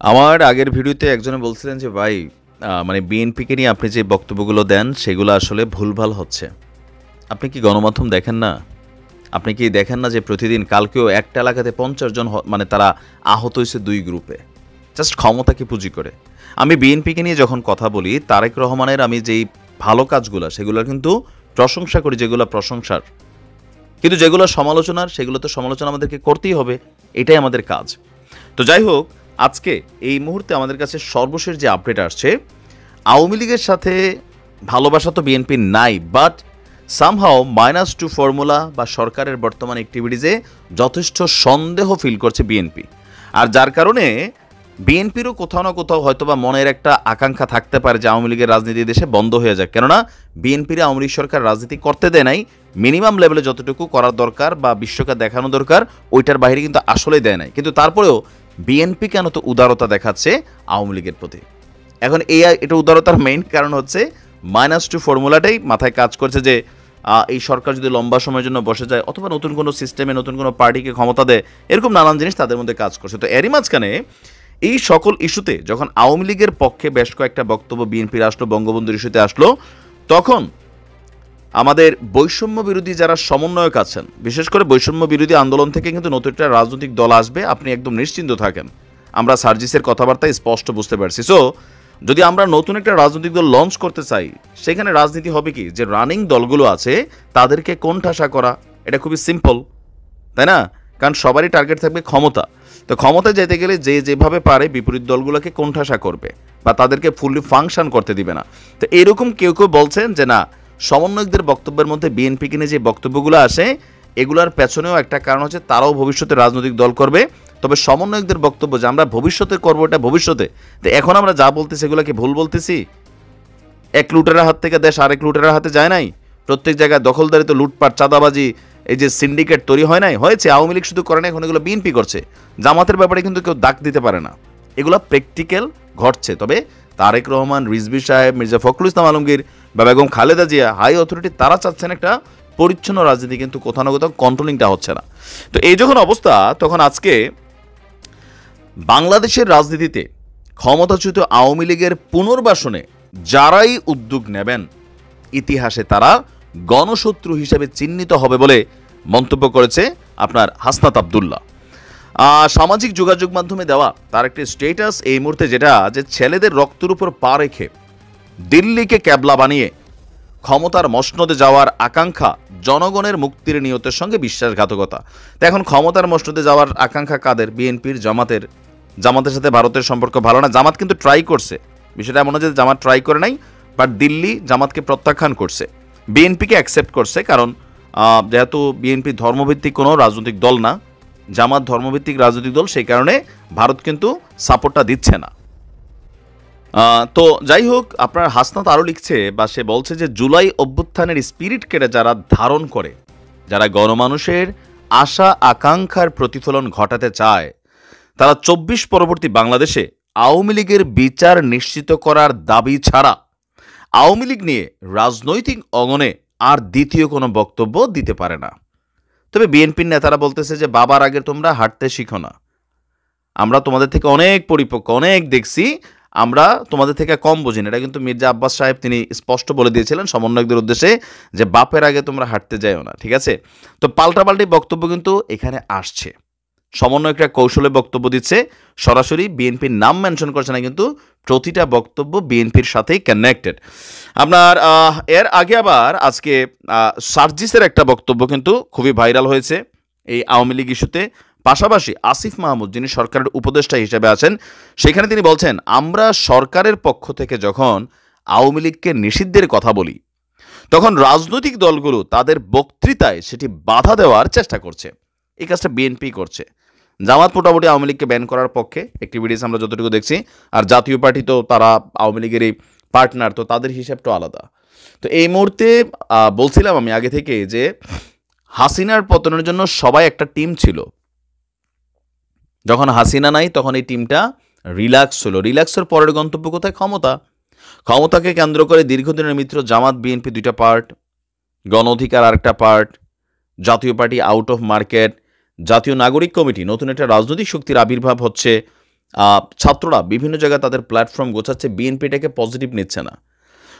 আমার আগের ভিডিওতে একজনে বলছিলেন যে ভাই মানে বিএনপিকে নিয়ে আপনি যে বক্তব্যগুলো দেন সেগুলো আসলে ভুলভাল হচ্ছে। আপনি কি গণমাধ্যম দেখেন না? আপনি কি দেখেন না যে প্রতিদিন কালকেও একটা এলাকাতে ৫০ জন মানে তারা আহত হয়েছে ২ গ্রুপে। জাস্ট ক্ষমতাকে পুঁজি করে। আমি বিএনপিকে নিয়ে যখন কথা বলি তারেক রহমানের আমি যেই ভালো কাজগুলা সেগুলো কিন্তু প্রশংসা করি, যেগুলো প্রশংসার। কিন্তু যেগুলো সমালোচনার সেগুলো তো সমালোচনা আমাদেরকে করতেই হবে। এটাই আমাদের কাজ। তো যাই হোক, আজকে এই মুহূর্তে আমাদের কাছে সর্বশেষ যে আপডেট আসছে, আওয়ামী লীগের সাথে ভালোবাসা তো বিএনপির নাই, বাট সামহাও -2 ফর্মুলা বা সরকারের বর্তমান অ্যাক্টিভিটিজে যথেষ্ট সন্দেহ ফিল করছে বিএনপি। আর যার কারণে বিএনপিরও কোথাও না কোথাও হয়তোবা মনের একটা আকাঙ্ক্ষা থাকতে পারে যে আওয়ামী লীগের রাজনীতি দেশে বন্ধ হয়ে যাক। কেননা বিএনপির আওয়ামী লীগ সরকার রাজনীতি করতে দেয় নাই, মিনিমাম লেভেলে যতটুকু করার দরকার বা বিশ্বকে দেখানো দরকার ওইটার বাইরে কিন্তু আসলেই দেয় নাই। কিন্তু তারপরেও বিএনপি কেন তো উদারতা দেখাচ্ছে আওয়ামী লীগের প্রতি। এখন এটা উদারতার মেইন কারণ হচ্ছে -2 ফর্মুলাটাই মাথায় কাজ করছে যে এই সরকার যদি লম্বা সময়ের জন্য বসে যায় অথবা নতুন কোনো সিস্টেমে নতুন কোনো পার্টিকে ক্ষমতা দেয়, এরকম নানান জিনিস তাদের মধ্যে কাজ করছে। তো এরই মাঝখানে এই সকল ইস্যুতে যখন আওয়ামী লীগের পক্ষে বেশ কয়েকটা বক্তব্য বিএনপির আসলো, বঙ্গবন্ধুর ইস্যুতে আসলো, তখন আমাদের বৈষম্য বিরোধী যারা সমন্বয়ক আছেন, বিশেষ করে বৈষম্য বিরোধী আন্দোলন থেকে কিন্তু নতুন একটা রাজনৈতিক দল আসবে, আপনি একদম নিশ্চিন্ত থাকেন। আমরা সার্জিসের কথাবার্তায় স্পষ্ট বুঝতে পারছি। সো যদি আমরা নতুন একটা রাজনৈতিক দল লঞ্চ করতে চাই, সেখানে রাজনীতি হবে কি যে রানিং দলগুলো আছে তাদেরকে কোণঠাসা করা। এটা খুবই সিম্পল, তাই না? কারণ সবারই টার্গেট থাকবে ক্ষমতা। তো ক্ষমতায় যেতে গেলে যে যেভাবে পারে বিপরীত দলগুলোকে কোণঠাসা করবে বা তাদেরকে ফুললি ফাংশন করতে দিবে না। তো এরকম কেউ কেউ বলছেন যে না, সমন্বয়কদের বক্তব্যের মধ্যে বিএনপি কিনে যে বক্তব্যগুলো আসে এগুলোর পেছনেও একটা কারণ হচ্ছে তারাও ভবিষ্যতে রাজনৈতিক দল করবে। তবে সমন্বয়কদের বক্তব্য যে আমরা ভবিষ্যতে করবো, এটা ভবিষ্যতে। তো এখন আমরা যা বলতেছি এগুলোকে ভুল বলতেছি? এক লুটেরার হাত থেকে দেশ আরেক লুটেরার হাতে যায় নাই। প্রত্যেক জায়গায় দখলদারিত্ব, লুটপাট, চাঁদাবাজি, এই যে সিন্ডিকেট তৈরি হয় নাই, হয়েছে। আওয়ামী লীগ শুধু করে না, এখন এগুলো বিএনপি করছে। জামাতের ব্যাপারে কিন্তু কেউ দাগ দিতে পারে না, এগুলো প্র্যাকটিক্যাল ঘটছে। তবে তারেক রহমান, রিজভী সাহেব, মির্জা ফখরুল ইসলাম আলমগীর বা বেগম খালেদা জিয়া, হাই অথরিটি, তারা চাচ্ছেন একটা পরিচ্ছন্ন রাজনীতি, কিন্তু কোথাও না কোথাও কন্ট্রোলিংটা হচ্ছে না। তো এই যখন অবস্থা, তখন আজকে বাংলাদেশের রাজনীতিতে ক্ষমতাচ্যুত আওয়ামী লীগের পুনর্বাসনে যারাই উদ্যোগ নেবেন ইতিহাসে তারা গণশত্রু হিসেবে চিহ্নিত হবে বলে মন্তব্য করেছে আপনার হাসনাত আব্দুল্লাহ। সামাজিক যোগাযোগ মাধ্যমে দেওয়া তার একটি স্টেটাস এই মুহূর্তে, যেটা যে ছেলেদের রক্তের উপর পা রেখে দিল্লিকে ক্যাবলা বানিয়ে ক্ষমতার মসনদে যাওয়ার আকাঙ্ক্ষা জনগণের মুক্তির নিয়তের সঙ্গে বিশ্বাসঘাতকতা। তো এখন ক্ষমতার মসনদে যাওয়ার আকাঙ্ক্ষা কাদের? বিএনপির, জামাতের। জামাতের সাথে ভারতের সম্পর্ক ভালো না। জামাত কিন্তু ট্রাই করছে, বিষয়টা এমন যে জামাত ট্রাই করে নাই, বাট দিল্লি জামাতকে প্রত্যাখ্যান করছে, বিএনপিকে অ্যাকসেপ্ট করছে। কারণ যেহেতু বিএনপি ধর্মভিত্তিক কোনো রাজনৈতিক দল না, জামাত ধর্মভিত্তিক রাজনৈতিক দল, সেই কারণে ভারত কিন্তু সাপোর্টটা দিচ্ছে না। তো যাই হোক, আপনার হাসনাত আরও লিখছে বা সে বলছে যে জুলাই অভ্যুত্থানের স্পিরিট কেটে যারা ধারণ করে, যারা গণমানুষের আশা আকাঙ্ক্ষার প্রতিফলন ঘটাতে চায়, তারা ২৪ পরবর্তী বাংলাদেশে আওয়ামী লীগের বিচার নিশ্চিত করার দাবি ছাড়া আওয়ামী লীগ নিয়ে রাজনৈতিক অঙ্গনে আর দ্বিতীয় কোনো বক্তব্য দিতে পারে না। তবে বিএনপির নেতারা বলতেছে যে বাবার আগে তোমরা হাঁটতে শিখো না, আমরা তোমাদের থেকে অনেক পরিপক্ক, অনেক দেখছি, আমরা তোমাদের থেকে কম বুঝি না। এটা কিন্তু মির্জা আব্বাস সাহেব তিনি স্পষ্ট বলে দিয়েছিলেন সমন্বয়কদের উদ্দেশ্যে যে বাপের আগে তোমরা হাঁটতে যাইও না, ঠিক আছে? তো পাল্টাপাল্টি বক্তব্য কিন্তু এখানে আসছে। সমন্বয়করা কৌশলে বক্তব্য দিচ্ছে, সরাসরি বিএনপির নাম মেনশন করছে না, কিন্তু প্রতিটা বক্তব্য বিএনপির সাথেই কানেক্টেড। আপনার এর আগে আবার আজকে সার্জিসের একটা বক্তব্য কিন্তু খুবই ভাইরাল হয়েছে এই আওয়ামী লীগ ইস্যুতে। পাশাপাশি আসিফ মাহমুদ, যিনি সরকারের উপদেষ্টা হিসেবে আছেন, সেখানে তিনি বলছেন আমরা সরকারের পক্ষ থেকে যখন আওয়ামী লীগকে নিষিদ্ধের কথা বলি, তখন রাজনৈতিক দলগুলো তাদের বক্তৃতায় সেটি বাধা দেওয়ার চেষ্টা করছে। এই কাজটা বিএনপি করছে। জামাত মোটামুটি আওয়ামী লীগকে ব্যান করার পক্ষে, অ্যাক্টিভিটিস আমরা যতটুকু দেখছি। আর জাতীয় পার্টি তো তারা আওয়ামী লীগেরই পার্টনার, তো তাদের হিসাবটা আলাদা। তো এই মুহূর্তে বলছিলাম আমি আগে থেকে যে হাসিনার পতনের জন্য সবাই একটা টিম ছিল। যখন হাসিনা নাই তখন এই টিমটা রিল্যাক্স হলো। রিল্যাক্সের পরের গন্তব্য কোথায়? ক্ষমতা। ক্ষমতাকে কেন্দ্র করে দীর্ঘদিনের মিত্র জামাত বিএনপি দুইটা পার্ট, গণ অধিকার আরেকটা পার্ট, জাতীয় পার্টি আউট অফ মার্কেট, জাতীয় নাগরিক কমিটি নতুন একটা রাজনৈতিক শক্তির আবির্ভাব হচ্ছে, ছাত্ররা বিভিন্ন জায়গায় তাদের প্ল্যাটফর্ম গোছাচ্ছে, বিএনপি এটাকে পজিটিভ নিচ্ছে না।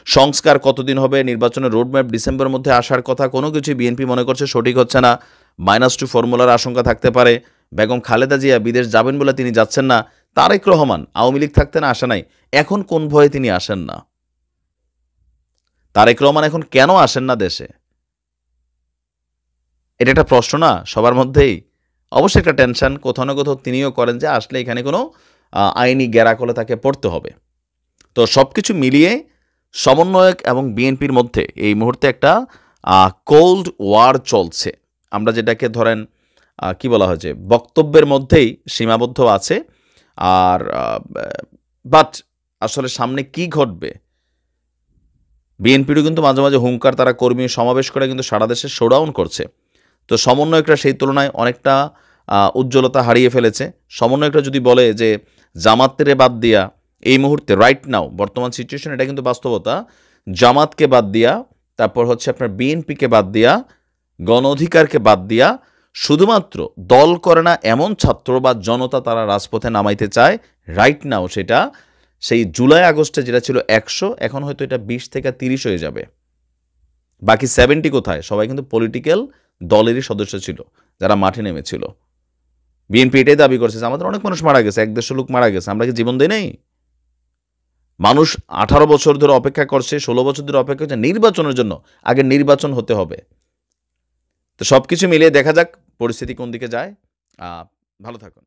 সংস্কার কতদিন হবে, নির্বাচনের রোডম্যাপ ডিসেম্বরের মধ্যে আসার কথা, কোনো কিছুই বিএনপি মনে করছে সঠিক হচ্ছে না। -2 ফর্মুলার আশঙ্কা থাকতে পারে। বেগম খালেদা জিয়া বিদেশ যাবেন বলে তিনি যাচ্ছেন না। তারেক রহমান আওয়ামী লীগ থাকতে না আসে নাই, এখন কোন ভয়ে তিনি আসেন না? তারেক রহমান এখন কেন আসেন না দেশে? এটা একটা প্রশ্ন না সবার মধ্যেই? অবশ্যই একটা টেনশন কোথাও না কোথাও তিনিও করেন যে আসলে এখানে কোনো আইনি গ্যারাকলে তাকে পড়তে হবে। তো সবকিছু মিলিয়ে সমন্বয়ক এবং বিএনপির মধ্যে এই মুহূর্তে একটা কোল্ড ওয়ার চলছে। আমরা যেটাকে ধরেন কি বলা হয় যে বক্তব্যের মধ্যেই সীমাবদ্ধ আছে। আর বাট আসলে সামনে কি ঘটবে, বিএনপিরও কিন্তু মাঝে মাঝে হুঙ্কার, তারা কর্মী সমাবেশ করে কিন্তু সারা দেশে শোডাউন করছে। তো সমন্বয়করা সেই তুলনায় অনেকটা উজ্জ্বলতা হারিয়ে ফেলেছে। সমন্বয়করা যদি বলে যে জামাতের বাদ দিয়া এই মুহূর্তে রাইট নাও বর্তমান সিচুয়েশন, এটা কিন্তু বাস্তবতা, জামাতকে বাদ দিয়া, তারপর হচ্ছে আপনার বিএনপিকে বাদ দিয়া, গণ অধিকারকে বাদ দিয়া শুধুমাত্র দল করে না এমন ছাত্র বা জনতা তারা রাজপথে নামাইতে চায় রাইট নাও, সেটা সেই জুলাই আগস্টে যেটা ছিল 100, এখন হয়তো এটা 20 থেকে 30 হয়ে যাবে। বাকি 70 কোথায়? সবাই কিন্তু পলিটিক্যাল দলেরই সদস্য ছিল যারা মাঠে নেমেছিল। বিএনপি এটাই দাবি করছে যে আমাদের অনেক মানুষ মারা গেছে, 1-150 লোক মারা গেছে, আমরা কি জীবন দিই নাই? মানুষ 18 বছর ধরে অপেক্ষা করছে, 16 বছর ধরে অপেক্ষা করছে নির্বাচনের জন্য। আগে নির্বাচন হতে হবে। তো সবকিছু মিলিয়ে দেখা যাক পরিস্থিতি কোন দিকে যায়। ভালো থাকুন।